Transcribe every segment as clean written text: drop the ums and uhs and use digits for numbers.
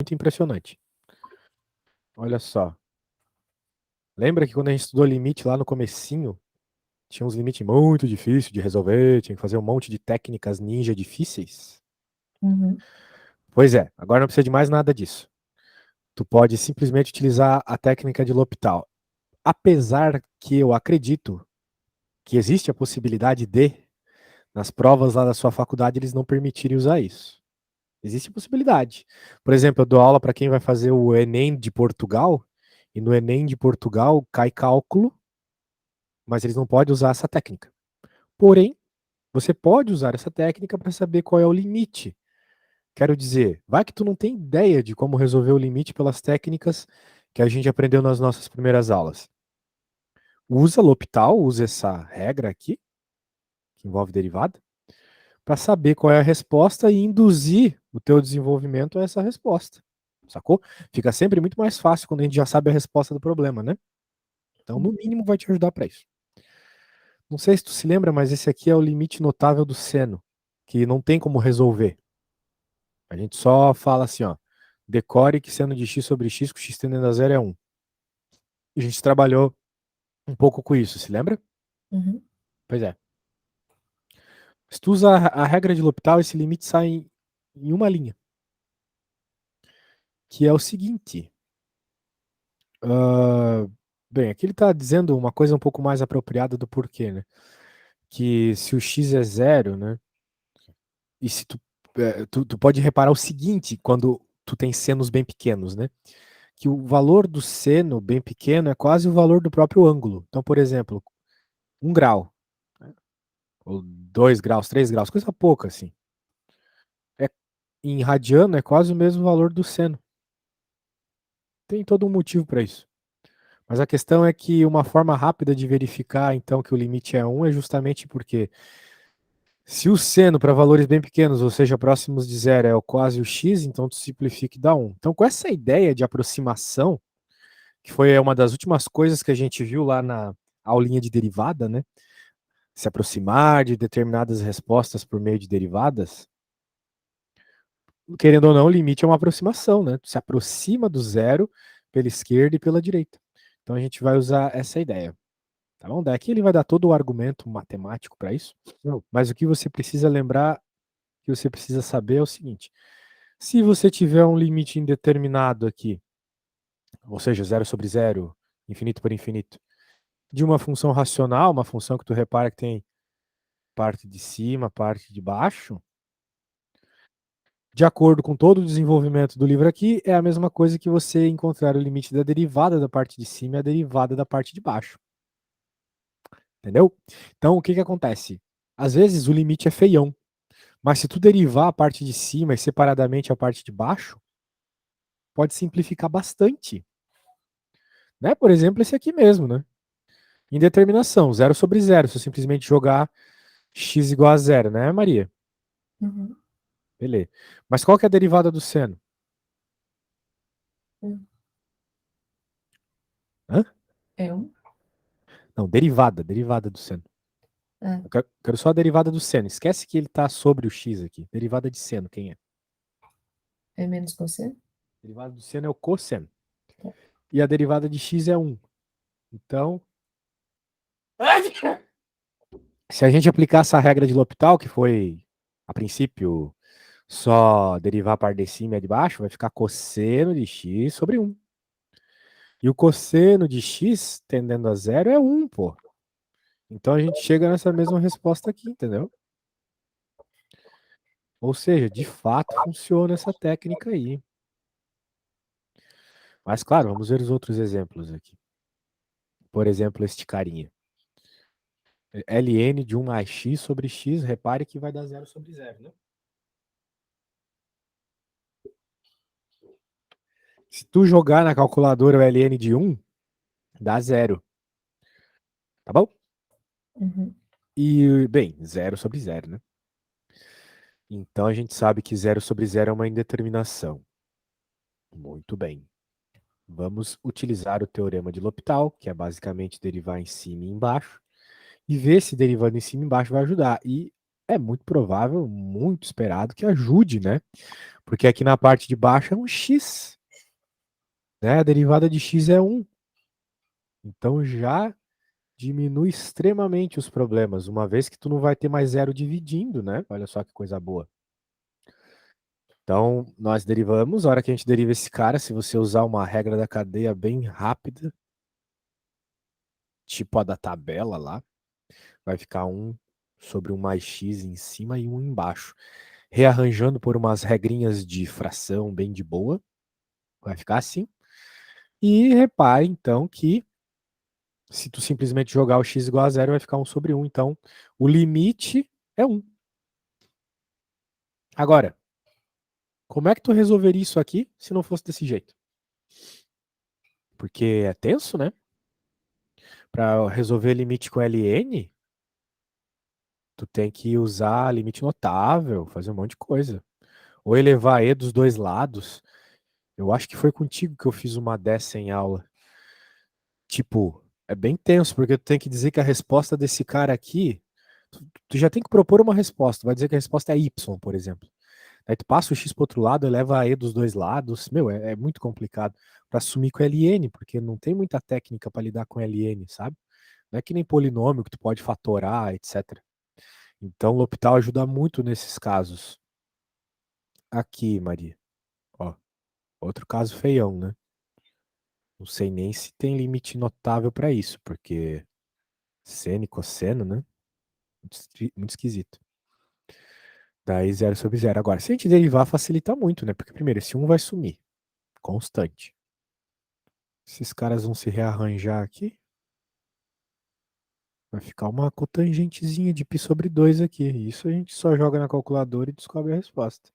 muito impressionante. Olha só. Lembra que quando a gente estudou limite lá no comecinho, tinha uns limites muito difíceis de resolver, tinha que fazer um monte de técnicas ninja difíceis? Uhum. Pois é, agora não precisa de mais nada disso. Tu pode simplesmente utilizar a técnica de L'Hopital. Apesar que eu acredito que existe a possibilidade de, nas provas lá da sua faculdade, eles não permitirem usar isso. Existe a possibilidade. Por exemplo, eu dou aula para quem vai fazer o Enem de Portugal, e no Enem de Portugal cai cálculo, mas eles não podem usar essa técnica. Porém, você pode usar essa técnica para saber qual é o limite. Quero dizer, vai que tu não tem ideia de como resolver o limite pelas técnicas que a gente aprendeu nas nossas primeiras aulas. Usa L'Hopital, usa essa regra aqui, que envolve derivada, para saber qual é a resposta e induzir o teu desenvolvimento a essa resposta. Sacou? Fica sempre muito mais fácil quando a gente já sabe a resposta do problema, né? Então, no mínimo, vai te ajudar para isso. Não sei se tu se lembra, mas esse aqui é o limite notável do seno, que não tem como resolver. A gente só fala assim, ó, decore que seno de x sobre x com x tendendo a zero é 1. A gente trabalhou um pouco com isso, se lembra? Uhum. Pois é. Se tu usa a regra de L'Hopital, esse limite sai em uma linha, que é o seguinte. Bem, aqui ele está dizendo uma coisa um pouco mais apropriada do porquê, né? Que se o x é zero, né? E se tu pode reparar o seguinte, quando tu tem senos bem pequenos, né? Que o valor do seno bem pequeno é quase o valor do próprio ângulo. Então, por exemplo, 1 grau, né? Ou 2 graus, 3 graus, coisa pouca, assim. É, em radiano é quase o mesmo valor do seno. Tem todo um motivo para isso. Mas a questão é que uma forma rápida de verificar, então, que o limite é 1 é justamente porque se o seno para valores bem pequenos, ou seja, próximos de zero, é o quase o x, então tu simplifica e dá 1. Então, com essa ideia de aproximação, que foi uma das últimas coisas que a gente viu lá na aulinha de derivada, né? Se aproximar de determinadas respostas por meio de derivadas, querendo ou não, o limite é uma aproximação, né? Tu se aproxima do zero pela esquerda e pela direita. Então a gente vai usar essa ideia. Tá bom? Daqui ele vai dar todo o argumento matemático para isso. Mas o que você precisa lembrar, o que você precisa saber é o seguinte: se você tiver um limite indeterminado aqui, ou seja, zero sobre zero, infinito por infinito, de uma função racional, uma função que tu repara que tem parte de cima, parte de baixo, de acordo com todo o desenvolvimento do livro aqui, é a mesma coisa que você encontrar o limite da derivada da parte de cima e a derivada da parte de baixo. Entendeu? Então, o que que acontece? Às vezes o limite é feião, mas se tu derivar a parte de cima e separadamente a parte de baixo, pode simplificar bastante. Né? Por exemplo, esse aqui mesmo, né? Indeterminação, zero sobre zero, se eu simplesmente jogar x igual a zero, né, Maria? Uhum. Beleza. Mas qual que é a derivada do seno? Uhum. Hã? É um. Não, derivada do seno. Ah, Eu quero só a derivada do seno. Esquece que ele está sobre o x aqui. Derivada de seno, quem é? é menos cosseno? Derivada do seno é o cosseno. Tá. E a derivada de x é 1. Então, se a gente aplicar essa regra de L'Hopital, que foi, a princípio, só derivar a parte de cima e a de baixo, vai ficar cosseno de x sobre 1. E o cosseno de x tendendo a zero é 1, pô. Então a gente chega nessa mesma resposta aqui, entendeu? Ou seja, de fato funciona essa técnica aí. Mas claro, vamos ver os outros exemplos aqui. Por exemplo, este carinha. ln de 1 mais x sobre x, repare que vai dar 0 sobre 0, né? Se tu jogar na calculadora o ln de 1, dá 0. Tá bom? Uhum. E, bem, 0 sobre 0, né? Então a gente sabe que 0 sobre 0 é uma indeterminação. Muito bem. Vamos utilizar o teorema de L'Hopital, que é basicamente derivar em cima e embaixo, e ver se derivando em cima e embaixo vai ajudar. E é muito provável, muito esperado que ajude, né? Porque aqui na parte de baixo é um x, né? A derivada de x é 1. Então já diminui extremamente os problemas, uma vez que tu não vai ter mais zero dividindo, né? Olha só que coisa boa. Então, nós derivamos, a hora que a gente deriva esse cara, se você usar uma regra da cadeia bem rápida, tipo a da tabela lá, vai ficar 1 sobre 1 mais x em cima e 1 embaixo. Rearranjando por umas regrinhas de fração bem de boa, vai ficar assim. E repare, então, que se tu simplesmente jogar o x igual a zero, vai ficar 1 sobre 1. Então, o limite é 1. Agora, como é que tu resolveria isso aqui se não fosse desse jeito? Porque é tenso, né? Para resolver limite com ln, tu tem que usar limite notável, fazer um monte de coisa. Ou elevar e dos dois lados. Eu acho que foi contigo que eu fiz uma dessa em aula. Tipo, é bem tenso, porque tu tem que dizer que a resposta desse cara aqui, tu já tem que propor uma resposta. Vai dizer que a resposta é y, por exemplo. Aí tu passa o x pro outro lado, eleva a e dos dois lados. Meu, é muito complicado para assumir com ln, porque não tem muita técnica para lidar com ln, sabe? Não é que nem polinômio que tu pode fatorar, etc. Então, o L'Hopital ajuda muito nesses casos. Aqui, Maria. Ó, outro caso feião, né? Não sei nem se tem limite notável para isso, porque seno e cosseno, né? Muito esquisito. Daí 0 sobre 0. Agora, se a gente derivar, facilita muito, né? Porque, primeiro, esse 1 vai sumir. Constante. Esses caras vão se rearranjar aqui. Vai ficar uma cotangentezinha de π sobre 2 aqui. Isso a gente só joga na calculadora e descobre a resposta.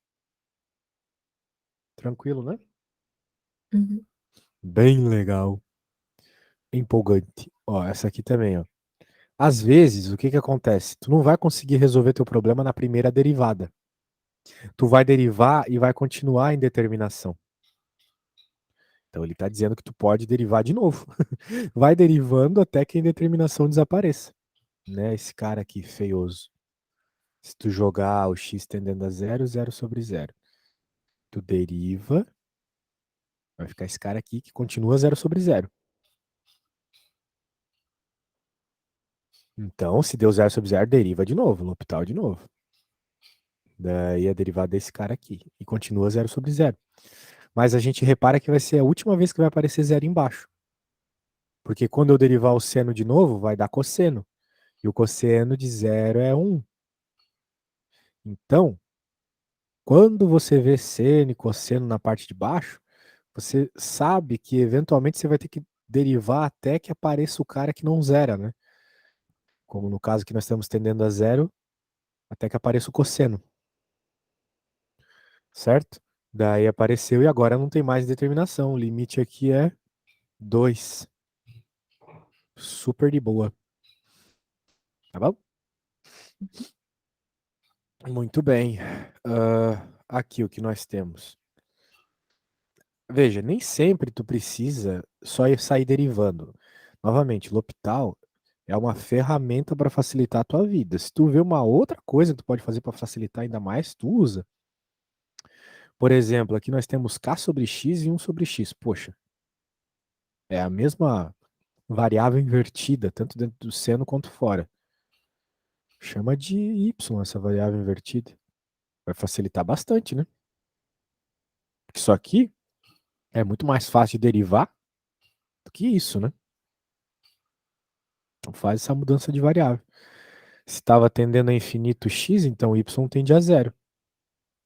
Tranquilo, né? Uhum. Bem legal. Empolgante. Ó, essa aqui também, ó. Às vezes, o que que acontece? Tu não vai conseguir resolver teu problema na primeira derivada. Tu vai derivar e vai continuar em determinação. Então ele está dizendo que tu pode derivar de novo. Vai derivando até que a indeterminação desapareça. Né? Esse cara aqui, feioso. Se tu jogar o x tendendo a zero, 0 sobre 0. Tu deriva, vai ficar esse cara aqui que continua 0 sobre 0. Então, se deu 0 sobre 0, deriva de novo, L'Hopital de novo. Daí a derivada desse cara aqui. E continua 0 sobre 0. Mas a gente repara que vai ser a última vez que vai aparecer 0 embaixo. Porque quando eu derivar o seno de novo, vai dar cosseno. E o cosseno de 0 é 1. Então, quando você vê seno e cosseno na parte de baixo, você sabe que eventualmente você vai ter que derivar até que apareça o cara que não zera, né? Como no caso que nós estamos tendendo a zero, até que apareça o cosseno. Certo? Daí apareceu e agora não tem mais determinação. O limite aqui é 2. Super de boa. Tá bom? Muito bem. Aqui o que nós temos. Veja, nem sempre tu precisa só ir sair derivando. Novamente, L'Hopital é uma ferramenta para facilitar a tua vida. Se tu vê uma outra coisa que tu pode fazer para facilitar ainda mais, tu usa. Por exemplo, aqui nós temos k sobre x e 1 sobre x. Poxa, é a mesma variável invertida, tanto dentro do seno quanto fora. Chama de y essa variável invertida. Vai facilitar bastante, né? Porque isso aqui é muito mais fácil de derivar do que isso, né? Então faz essa mudança de variável. Se estava tendendo a infinito x, então y tende a zero.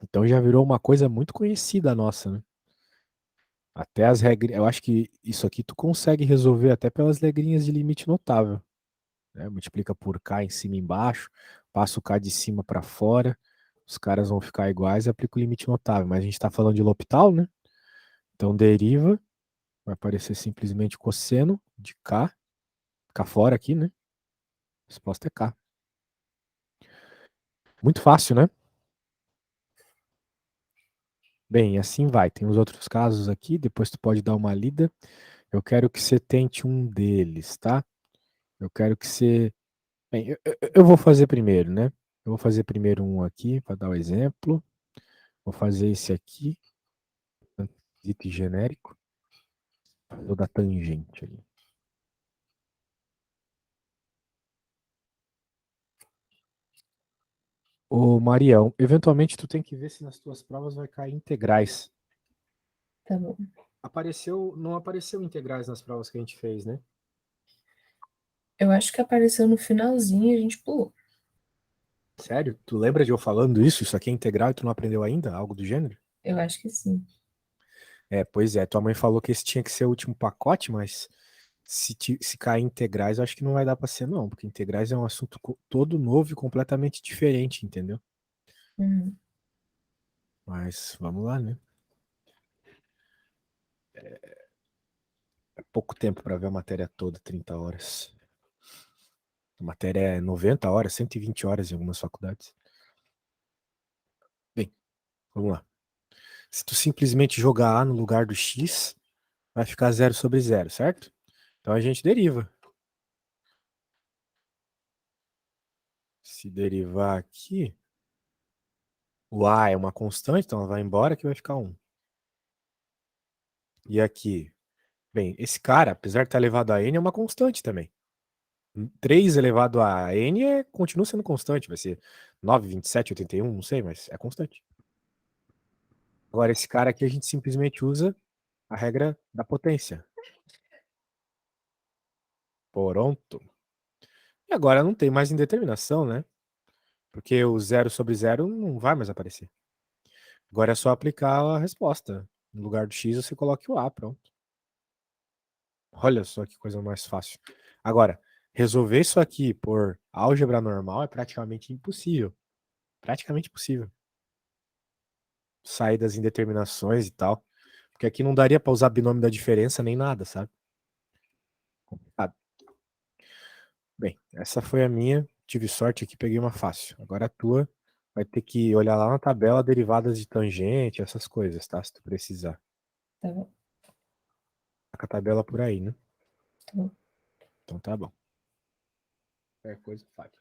Então já virou uma coisa muito conhecida nossa, né? Até as regras. Eu acho que isso aqui tu consegue resolver até pelas regrinhas de limite notável. Né? Multiplica por k em cima e embaixo, passa o k de cima para fora, os caras vão ficar iguais e aplica o limite notável. Mas a gente está falando de L'Hopital, né? Então deriva, vai aparecer simplesmente cosseno de k, k fora aqui, né? A resposta é k. Muito fácil, né? Bem, assim vai. Tem os outros casos aqui, depois tu pode dar uma lida. Eu quero que você tente um deles, tá? Eu quero que você. Bem, eu vou fazer primeiro, né? Eu vou fazer primeiro um aqui para dar o exemplo. Vou fazer esse aqui, dito genérico. Vou dar tangente ali. Ô, Marião, eventualmente tu tem que ver se nas tuas provas vai cair integrais. Tá bom. Não apareceu integrais nas provas que a gente fez, né? Eu acho que apareceu no finalzinho e a gente pulou. Sério? Tu lembra de eu falando isso? Isso aqui é integral e tu não aprendeu ainda? Algo do gênero? Eu acho que sim. É, pois é. Tua mãe falou que esse tinha que ser o último pacote, mas se cair integrais, eu acho que não vai dar pra ser, não, porque integrais é um assunto todo novo e completamente diferente, entendeu? Uhum. Mas vamos lá, né? É pouco tempo para ver a matéria toda, 30 horas. A matéria é 90 horas, 120 horas em algumas faculdades. Bem, vamos lá. Se tu simplesmente jogar A no lugar do X, vai ficar 0/0, certo? Então a gente deriva. Se derivar aqui, o A é uma constante, então ela vai embora que vai ficar 1. E aqui, bem, esse cara, apesar de estar elevado a n, é uma constante também. 3 elevado a n continua sendo constante, vai ser 9, 27, 81, não sei, mas é constante. Agora, esse cara aqui a gente simplesmente usa a regra da potência. Pronto. E agora não tem mais indeterminação, né? Porque o 0/0 não vai mais aparecer. Agora é só aplicar a resposta. No lugar do X, você coloca o A, pronto. Olha só que coisa mais fácil. Agora, resolver isso aqui por álgebra normal é praticamente impossível. Praticamente impossível. Sair das indeterminações e tal. Porque aqui não daria para usar binômio da diferença nem nada, sabe? Ah, bem, essa foi a minha. Tive sorte aqui, peguei uma fácil. Agora a tua vai ter que olhar lá na tabela derivadas de tangente, essas coisas, tá? Se tu precisar. Tá bom. Tá com a tabela por aí, né? Tá bom. Então tá bom. Qualquer coisa, fale.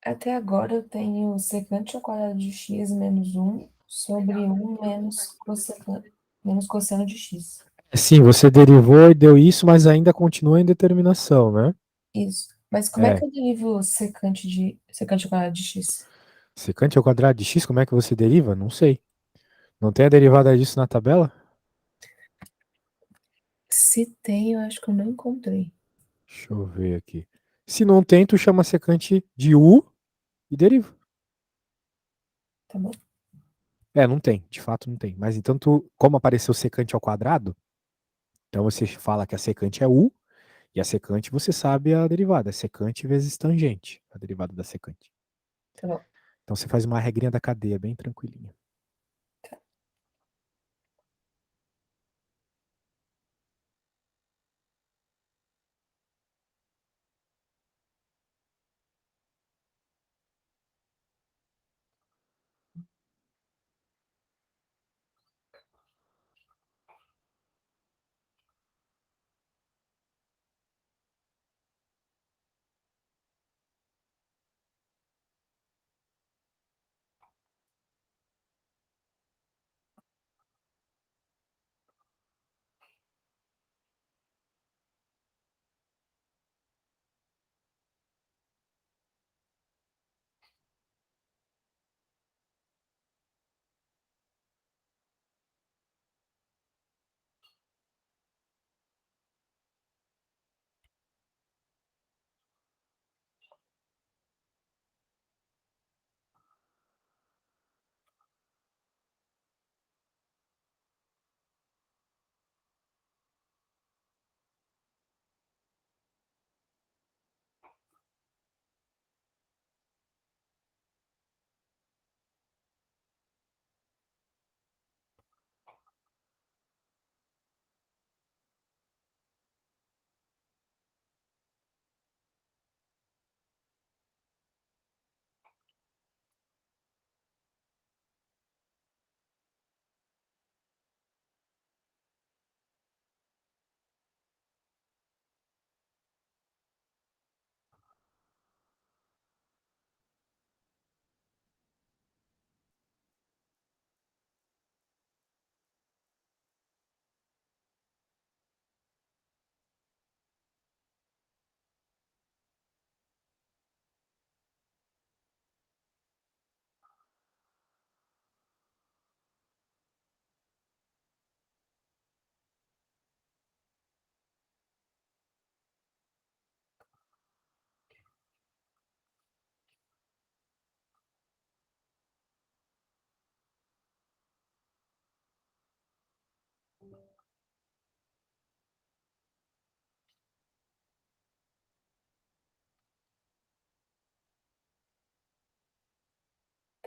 Até agora eu tenho secante ao quadrado de x menos um sobre um menos cosseno de x. Sim, você derivou e deu isso, mas ainda continua em determinação, né? Isso. Mas como é que É. eu derivo secante ao quadrado de x? Secante ao quadrado de x, como é que você deriva? Não sei. Não tem a derivada disso na tabela? Se tem, eu acho que eu não encontrei. Deixa eu ver aqui. Se não tem, tu chama secante de u e deriva. Tá bom? É, não tem, de fato não tem. Mas então tu, como apareceu secante ao quadrado, então você fala que a secante é u e a secante você sabe a derivada, é secante vezes tangente, a derivada da secante. Tá bom. Então você faz uma regrinha da cadeia bem tranquilinha.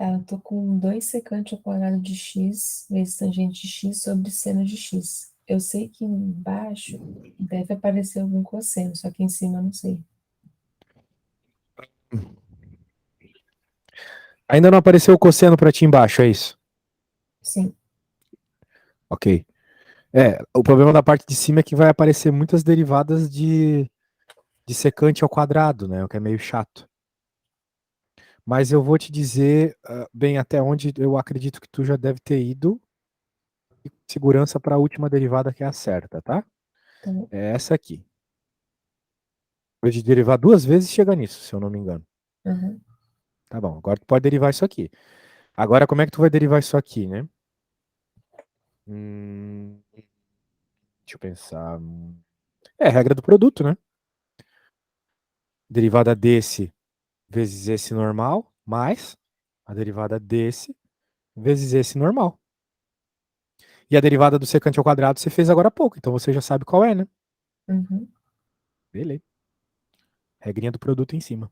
Tá, eu tô com 2 secante ao quadrado de x vezes tangente de x sobre seno de x. Eu sei que embaixo deve aparecer algum cosseno, só que em cima eu não sei. Ainda não apareceu o cosseno para ti embaixo, é isso? Sim. Ok. É, o problema da parte de cima é que vai aparecer muitas derivadas de secante ao quadrado, né? O que é meio chato. Mas eu vou te dizer bem até onde eu acredito que tu já deve ter ido e segurança para a última derivada que é a certa, tá? Tá bom. É essa aqui. Depois de derivar duas vezes chega nisso, se eu não me engano. Aham. Tá bom, agora tu pode derivar isso aqui. Agora como é que tu vai derivar isso aqui, né? Deixa eu pensar. É regra do produto, né? Derivada desse vezes esse normal, mais a derivada desse vezes esse normal. E a derivada do secante ao quadrado você fez agora há pouco, então você já sabe qual é, né? Uhum. Beleza. Regrinha do produto em cima.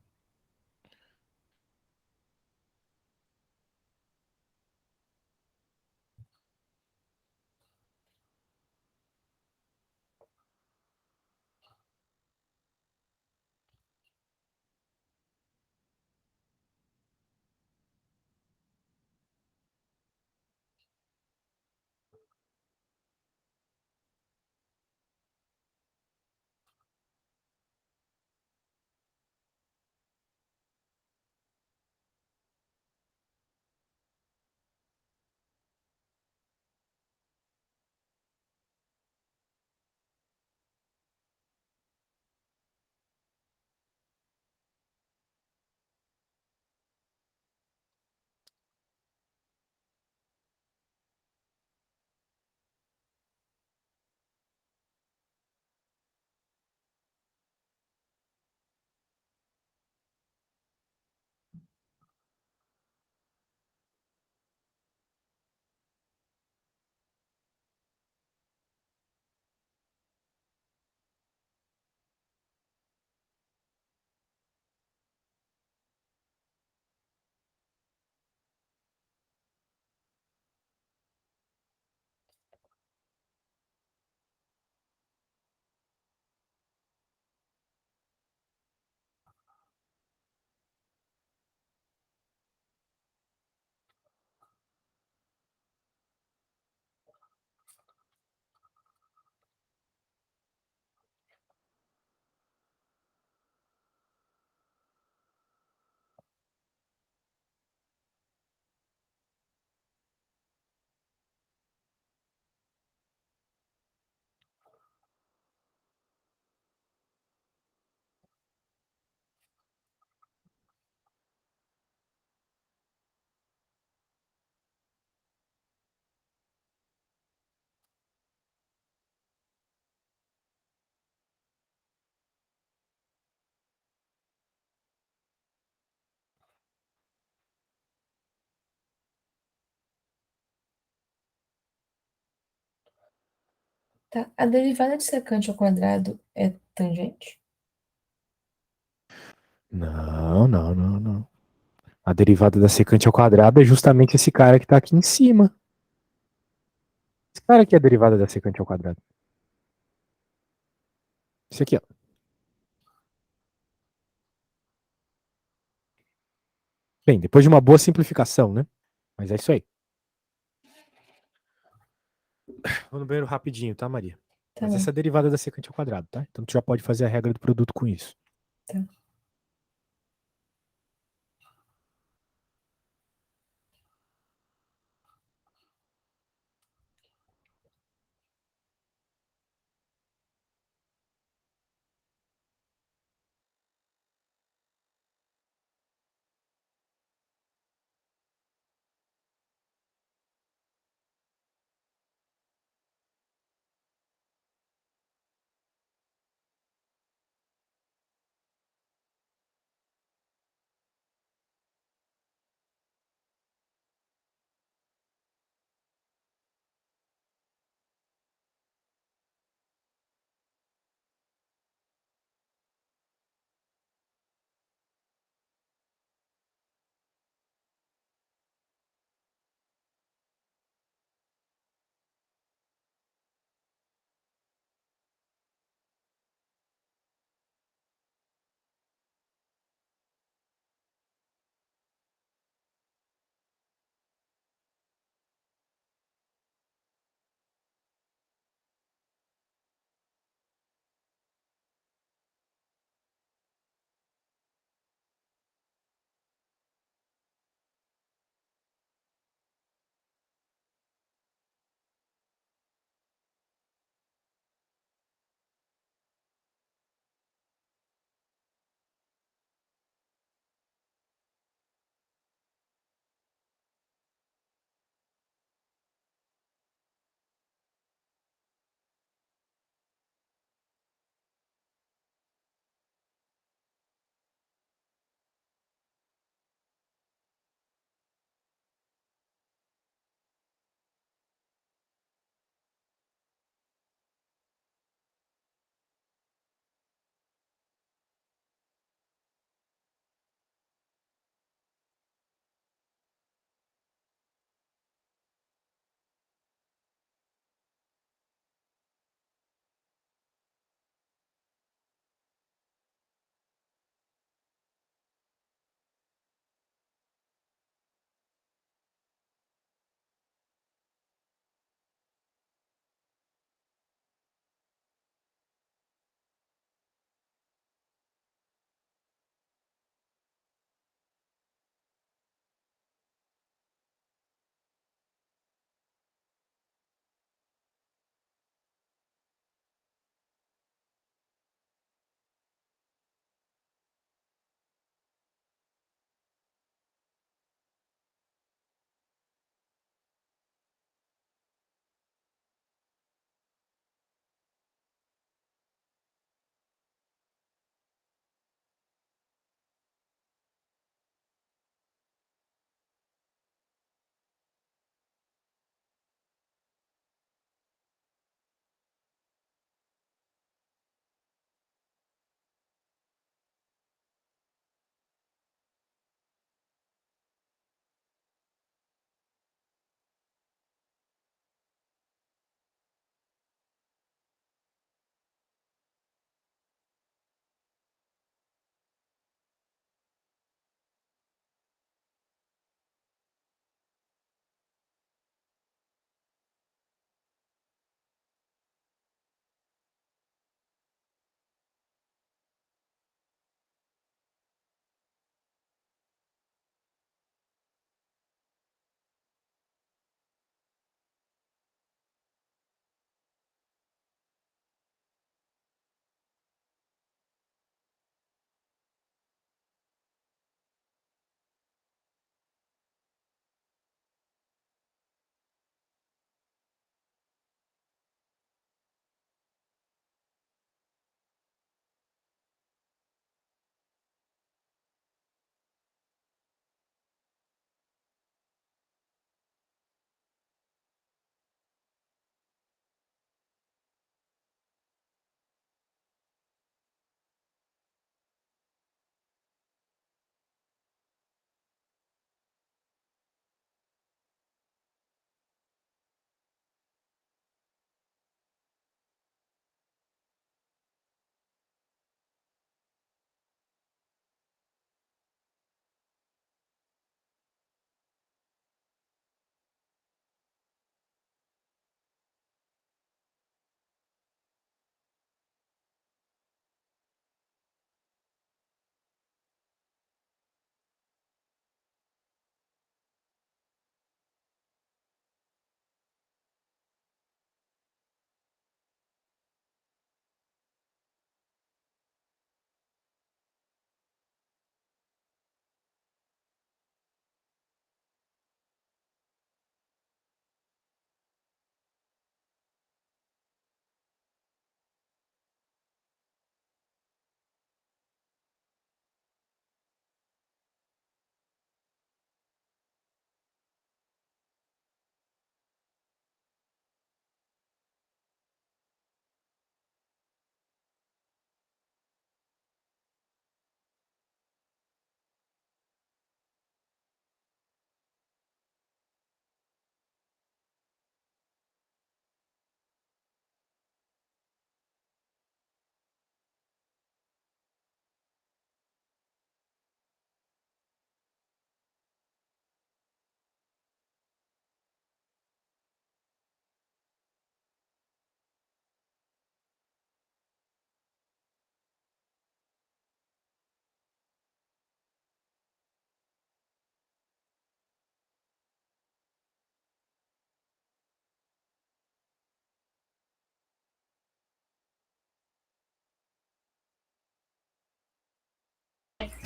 Tá. A derivada de secante ao quadrado é tangente? Não, não, não, não. A derivada da secante ao quadrado é justamente esse cara que tá aqui em cima. Esse cara aqui é a derivada da secante ao quadrado. Esse aqui, ó. Bem, depois de uma boa simplificação, né? Mas é isso aí. Vou no banheiro rapidinho, tá, Maria? Tá Mas bom. essa é a derivada da secante ao quadrado, tá? Então tu já pode fazer a regra do produto com isso. Tá.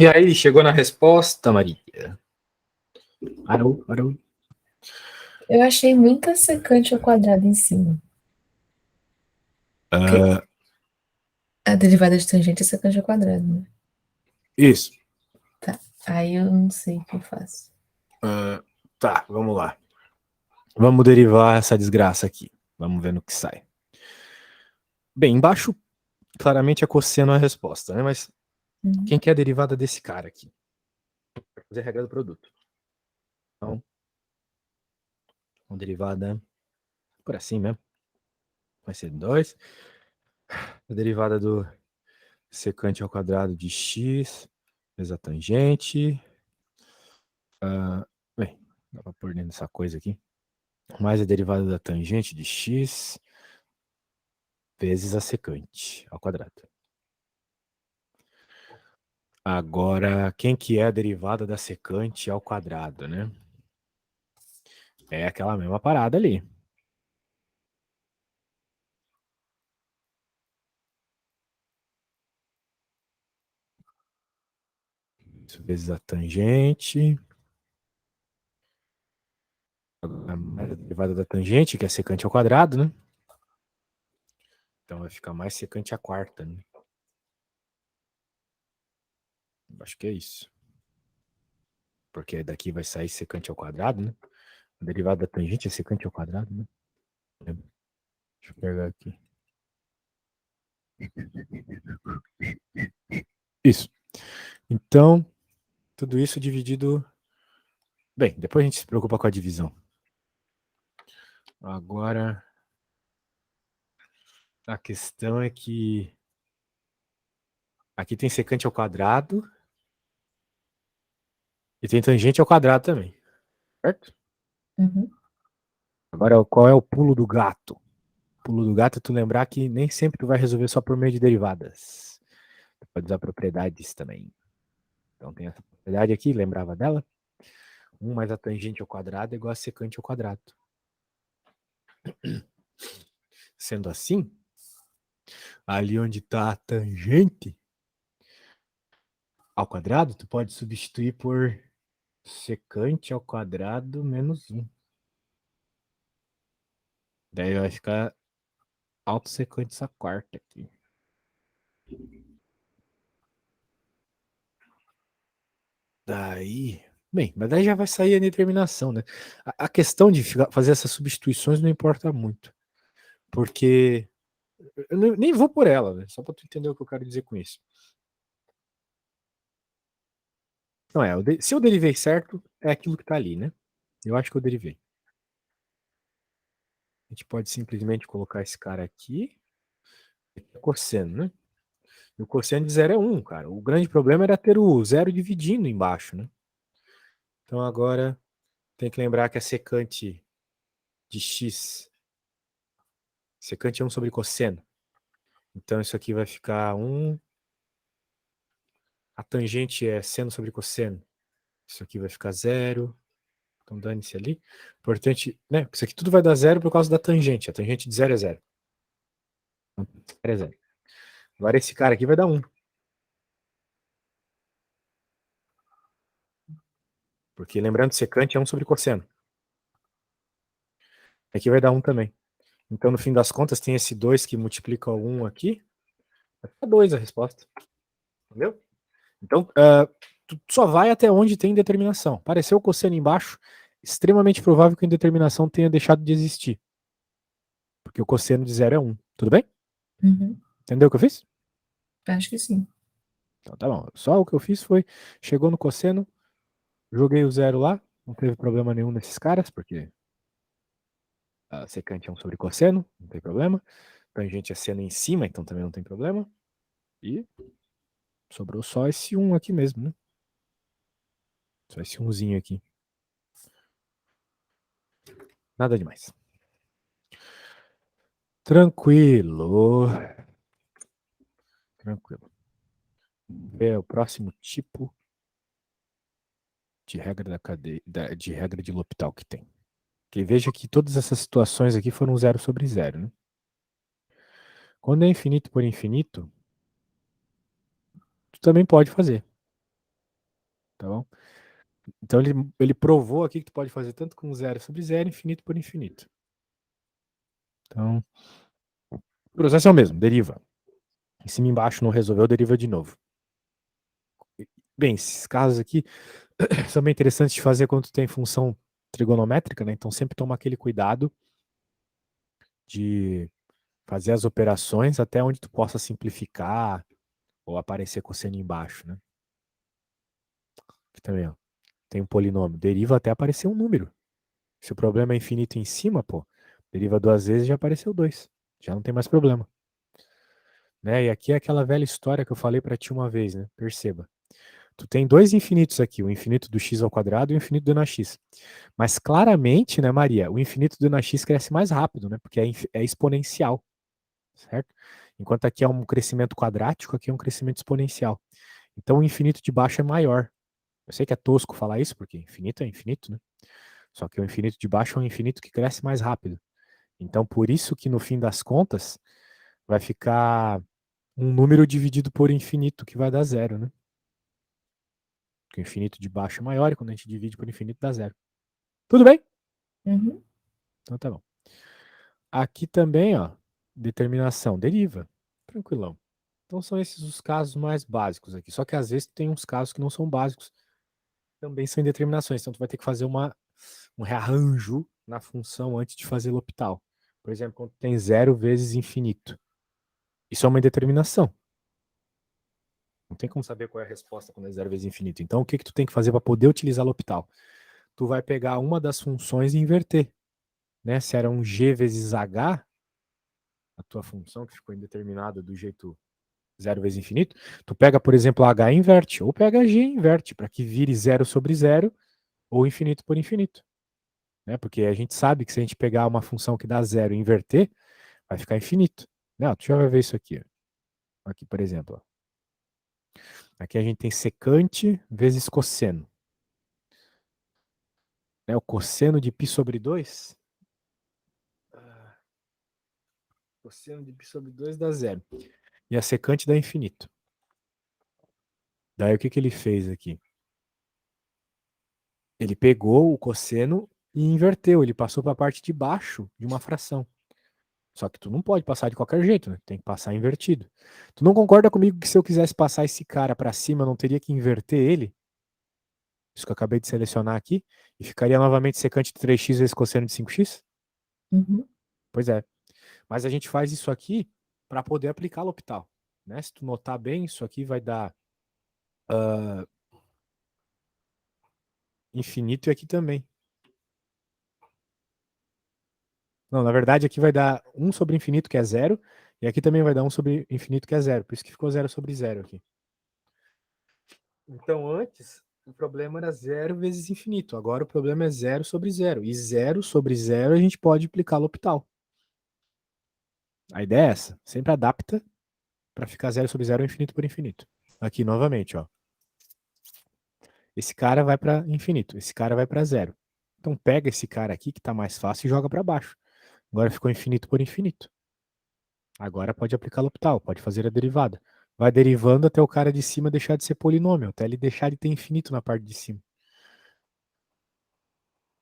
E aí, chegou na resposta, Maria? Parou, parou. Eu achei muita secante ao quadrado em cima. Porque a derivada de tangente é secante ao quadrado, né? Isso. Tá. Aí eu não sei o que eu faço. Tá, vamos lá. Vamos derivar essa desgraça aqui. Vamos ver no que sai. Bem, embaixo, claramente é cosseno a resposta, né? Mas Uhum. quem que é a derivada desse cara aqui? Vai fazer a regra do produto. Então, uma derivada por assim mesmo. Vai ser 2. A derivada do secante ao quadrado de x vezes a tangente. Bem, dá pra pôr dentro dessa coisa aqui. Mais a derivada da tangente de x vezes a secante ao quadrado. Agora, quem que é a derivada da secante ao quadrado, né? É aquela mesma parada ali. Isso vezes a tangente. A derivada da tangente, que é secante ao quadrado, né? Então vai ficar mais secante a quarta, né? Acho que é isso. Porque daqui vai sair secante ao quadrado, né? A derivada da tangente é secante ao quadrado, né? Deixa eu pegar aqui. Isso. Então, tudo isso dividido. Bem, depois a gente se preocupa com a divisão. Agora, a questão é que aqui tem secante ao quadrado e tem tangente ao quadrado também, certo? Uhum. Agora, qual é o pulo do gato? O pulo do gato é tu lembrar que nem sempre tu vai resolver só por meio de derivadas. Tu pode usar propriedades também. Então tem essa propriedade aqui, lembrava dela? 1 mais a tangente ao quadrado é igual a secante ao quadrado. Sendo assim, ali onde está a tangente ao quadrado, tu pode substituir por secante ao quadrado menos 1. Daí vai ficar autossecante essa quarta aqui. Daí, bem, mas daí já vai sair a determinação, né? A questão de fazer essas substituições não importa muito, porque eu nem vou por ela, né? Só para tu entender o que eu quero dizer com isso. Não é, se eu derivei certo, é aquilo que tá ali, né? Eu acho que eu derivei. A gente pode simplesmente colocar esse cara aqui, cosseno, né? E o cosseno de zero é 1, cara. O grande problema era ter o zero dividindo embaixo, né? Então agora tem que lembrar que a secante de x, secante é 1 sobre cosseno. Então isso aqui vai ficar 1. A tangente é seno sobre cosseno. Isso aqui vai ficar 0. Então dane-se ali. Importante, né? Isso aqui tudo vai dar 0 por causa da tangente. A tangente de 0 é 0. Então, 0 é 0. Agora esse cara aqui vai dar 1. Porque lembrando, secante é 1 sobre cosseno. Aqui vai dar 1 também. Então, no fim das contas, tem esse 2 que multiplica o 1 aqui. Vai ficar 2 a resposta. Entendeu? Então, tu só vai até onde tem determinação. Apareceu o cosseno embaixo, extremamente provável que a indeterminação tenha deixado de existir. Porque o cosseno de 0 é 1. Tudo bem? Uhum. Entendeu o que eu fiz? Acho que sim. Então tá bom. Só o que eu fiz foi, chegou no cosseno, joguei o 0 lá, não teve problema nenhum nesses caras, porque a secante é 1 sobre cosseno, não tem problema. Tangente é seno em cima, então também não tem problema. E sobrou só esse 1 aqui mesmo, né? Só esse 1zinho aqui. Nada demais. Tranquilo. Tranquilo. É o próximo tipo de regra da cadeia, de regra de L'Hopital que tem. Que veja que todas essas situações aqui foram 0 sobre 0, né? Quando é infinito por infinito, tu também pode fazer. tá bom? Então ele provou aqui que tu pode fazer tanto com zero sobre zero, infinito por infinito. Então, o processo é o mesmo, deriva. Em cima e embaixo não resolveu, deriva de novo. Bem, esses casos aqui são bem interessantes de fazer quando tu tem função trigonométrica, né? Então sempre toma aquele cuidado de fazer as operações até onde tu possa simplificar ou aparecer cosseno embaixo, né? Aqui também, ó. Tem um polinômio, deriva até aparecer um número. Se o problema é infinito em cima, pô, deriva duas vezes e já apareceu dois. Já não tem mais problema. Né? E aqui é aquela velha história que eu falei para ti uma vez, né? Perceba. Tu tem dois infinitos aqui, o infinito do x ao quadrado e o infinito do NX. Mas claramente, né, Maria, o infinito do NX cresce mais rápido, né? Porque é exponencial, certo? Enquanto aqui é um crescimento quadrático, aqui é um crescimento exponencial. Então o infinito de baixo é maior. Eu sei que é tosco falar isso, porque infinito é infinito, né? Só que o infinito de baixo é um infinito que cresce mais rápido. Então por isso que no fim das contas vai ficar um número dividido por infinito que vai dar zero, né? Porque o infinito de baixo é maior e quando a gente divide por infinito dá zero. Tudo bem? Uhum. Então tá bom. Aqui também, ó, determinação, deriva. Tranquilão. Então são esses os casos mais básicos aqui. Só que às vezes tem uns casos que não são básicos, também são indeterminações. Então tu vai ter que fazer um rearranjo na função antes de fazer L'Hopital. Por exemplo, quando tem zero vezes infinito. Isso é uma indeterminação. Não tem como saber qual é a resposta quando é zero vezes infinito. Então o que que tu tem que fazer para poder utilizar L'Hopital? Tu vai pegar uma das funções e inverter. Né? Se era um g vezes h, a tua função que ficou indeterminada do jeito zero vezes infinito, tu pega, por exemplo, h e inverte, ou pega g e inverte, para que vire zero sobre zero ou infinito por infinito. Né? Porque a gente sabe que se a gente pegar uma função que dá zero e inverter, vai ficar infinito. Não, tu já vai ver isso aqui. Ó. Aqui, por exemplo. Ó. Aqui a gente tem secante vezes cosseno. Né? O cosseno de π sobre 2. Cosseno de π sobre 2 dá zero. E a secante dá infinito. Daí o que, que ele fez aqui? Ele pegou o cosseno e inverteu. Ele passou para a parte de baixo de uma fração. Só que tu não pode passar de qualquer jeito, né? Tem que passar invertido. Tu não concorda comigo que se eu quisesse passar esse cara para cima, eu não teria que inverter ele? Isso que eu acabei de selecionar aqui. E ficaria novamente secante de 3x vezes cosseno de 5x? Uhum. Pois é. Mas a gente faz isso aqui para poder aplicar L'Hopital. Né? Se tu notar bem, isso aqui vai dar infinito e aqui também. Não, na verdade aqui vai dar 1 sobre infinito, que é zero, e aqui também vai dar 1 sobre infinito, que é zero. Por isso que ficou 0 sobre 0 aqui. Então antes, o problema era zero vezes infinito. Agora o problema é 0 sobre 0. E 0 sobre 0 a gente pode aplicar L'Hopital. A ideia é essa. Sempre adapta para ficar 0 sobre 0 infinito por infinito. Aqui novamente, ó. Esse cara vai para infinito, esse cara vai para zero. Então pega esse cara aqui que está mais fácil e joga para baixo. Agora ficou infinito por infinito. Agora pode aplicar L'Hopital, pode fazer a derivada. Vai derivando até o cara de cima deixar de ser polinômio, até ele deixar de ter infinito na parte de cima.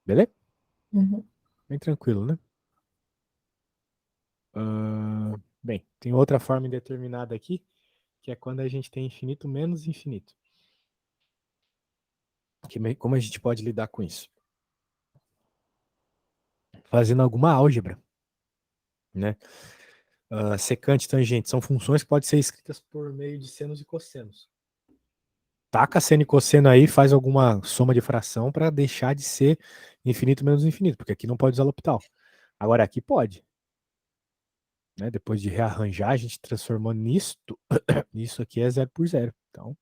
Beleza? Uhum. Bem tranquilo, né? Bem, tem outra forma indeterminada aqui, que é quando a gente tem infinito menos infinito. Como a gente pode lidar com isso? Fazendo alguma álgebra, né? Secante e tangente são funções que podem ser escritas por meio de senos e cossenos. Taca seno e cosseno aí, faz alguma soma de fração para deixar de ser infinito menos infinito, porque aqui não pode usar L'Hopital. Agora aqui pode. Né? Depois de rearranjar, a gente transformou nisto. Isso aqui é zero por zero. Então,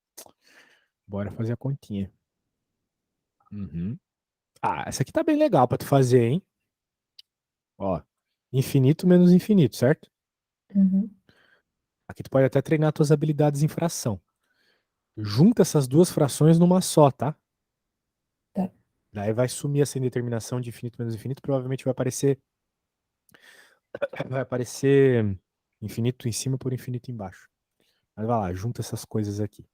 bora fazer a continha. Uhum. Ah, essa aqui tá bem legal para tu fazer, hein? Ó, infinito menos infinito, certo? Uhum. Aqui tu pode até treinar tuas habilidades em fração. Junta essas duas frações numa só, tá? Tá. Daí vai sumir essa indeterminação de infinito menos infinito, provavelmente vai aparecer infinito em cima por infinito embaixo. Mas vai lá, junta essas coisas aqui.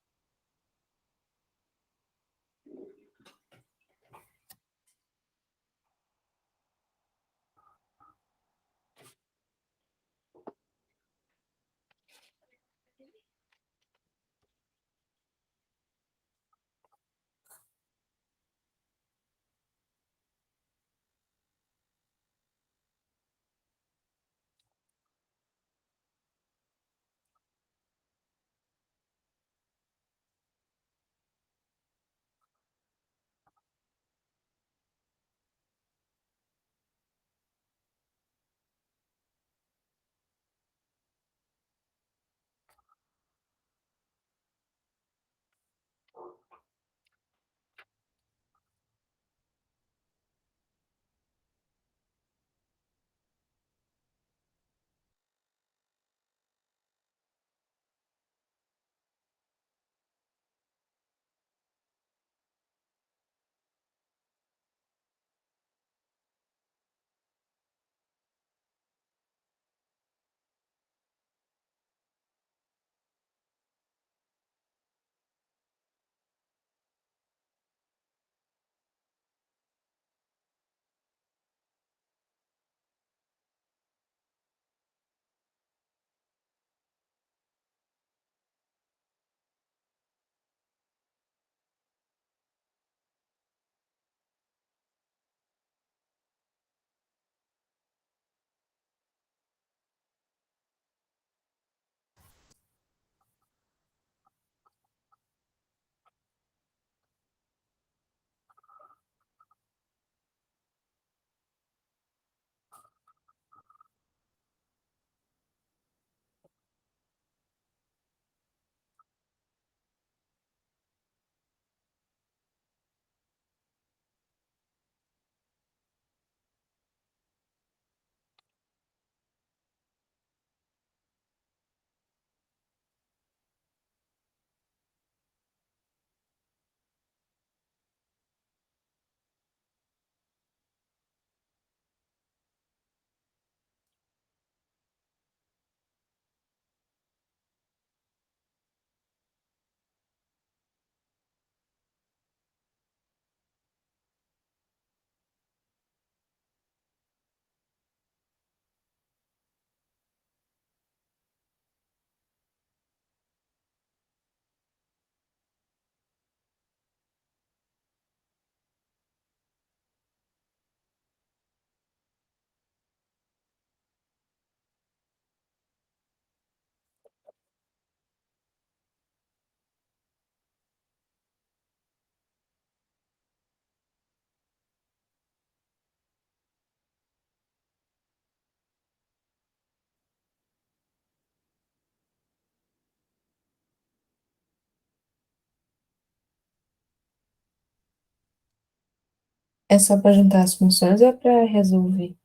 É só para juntar as funções ou é para resolver?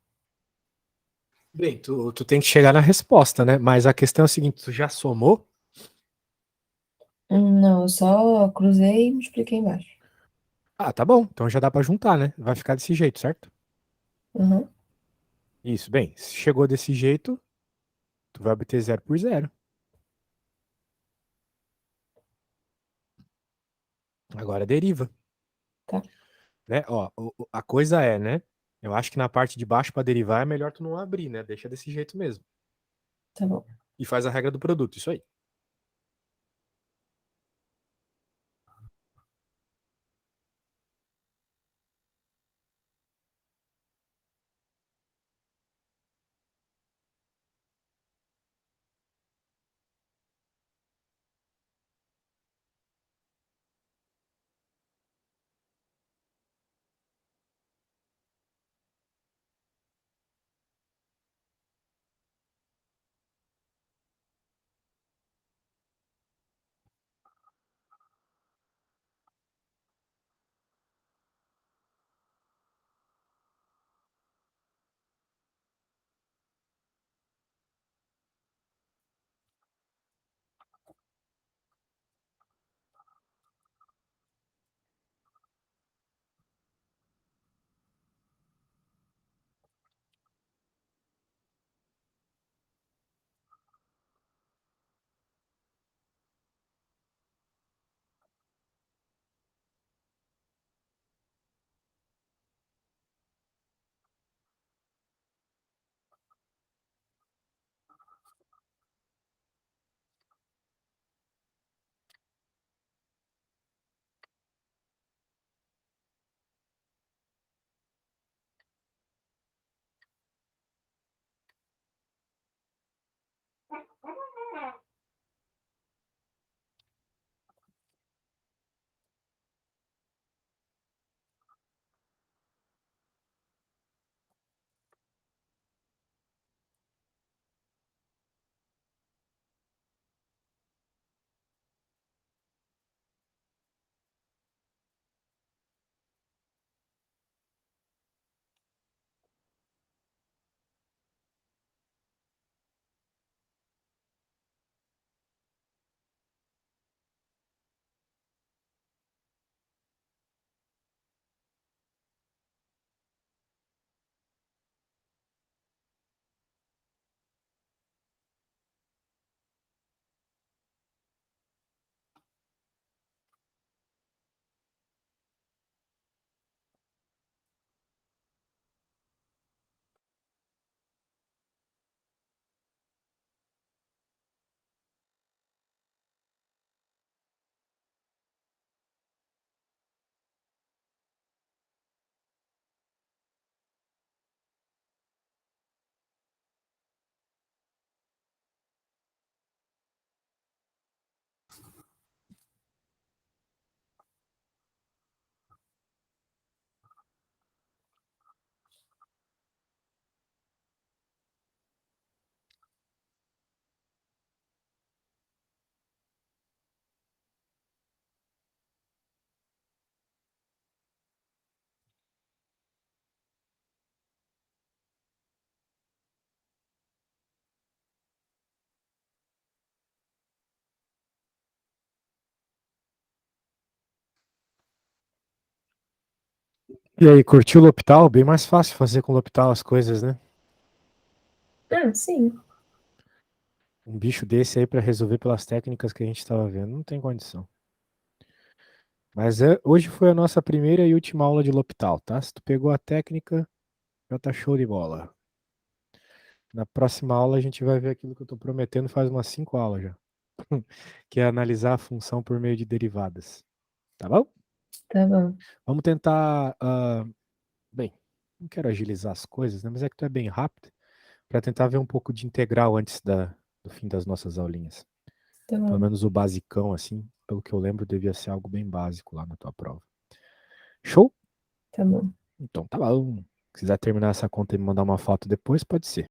Bem, tu tem que chegar na resposta, né? Mas a questão é a seguinte, tu já somou? Não, eu só cruzei e multipliquei embaixo. Ah, tá bom. Então já dá pra juntar, né? Vai ficar desse jeito, certo? Uhum, Isso, bem, se chegou desse jeito, tu vai obter zero por zero. Agora deriva, tá, né? Ó, a coisa é, né? Eu acho que na parte de baixo para derivar é melhor tu não abrir, né? Deixa desse jeito mesmo. tá bom. E faz a regra do produto, isso aí. E aí, curtiu o L'Hopital? Bem mais fácil fazer com o L'Hopital as coisas, né? Ah, sim, Um bicho desse aí para resolver pelas técnicas que a gente estava vendo, não tem condição. Mas hoje foi a nossa primeira e última aula de L'Hopital, tá? Se tu pegou a técnica, já tá show de bola. Na próxima aula a gente vai ver aquilo que eu tô prometendo faz umas 5 aulas já. Que é analisar a função por meio de derivadas. Tá bom? tá bom. Vamos tentar. Bem, não quero agilizar as coisas, né? Mas é que tu é bem rápido para tentar ver um pouco de integral antes do fim das nossas aulinhas. Tá Pelo bom, menos o basicão, assim, pelo que eu lembro, devia ser algo bem básico lá na tua prova. Show? tá bom. Então tá bom. Se quiser terminar essa conta e me mandar uma foto depois, pode ser.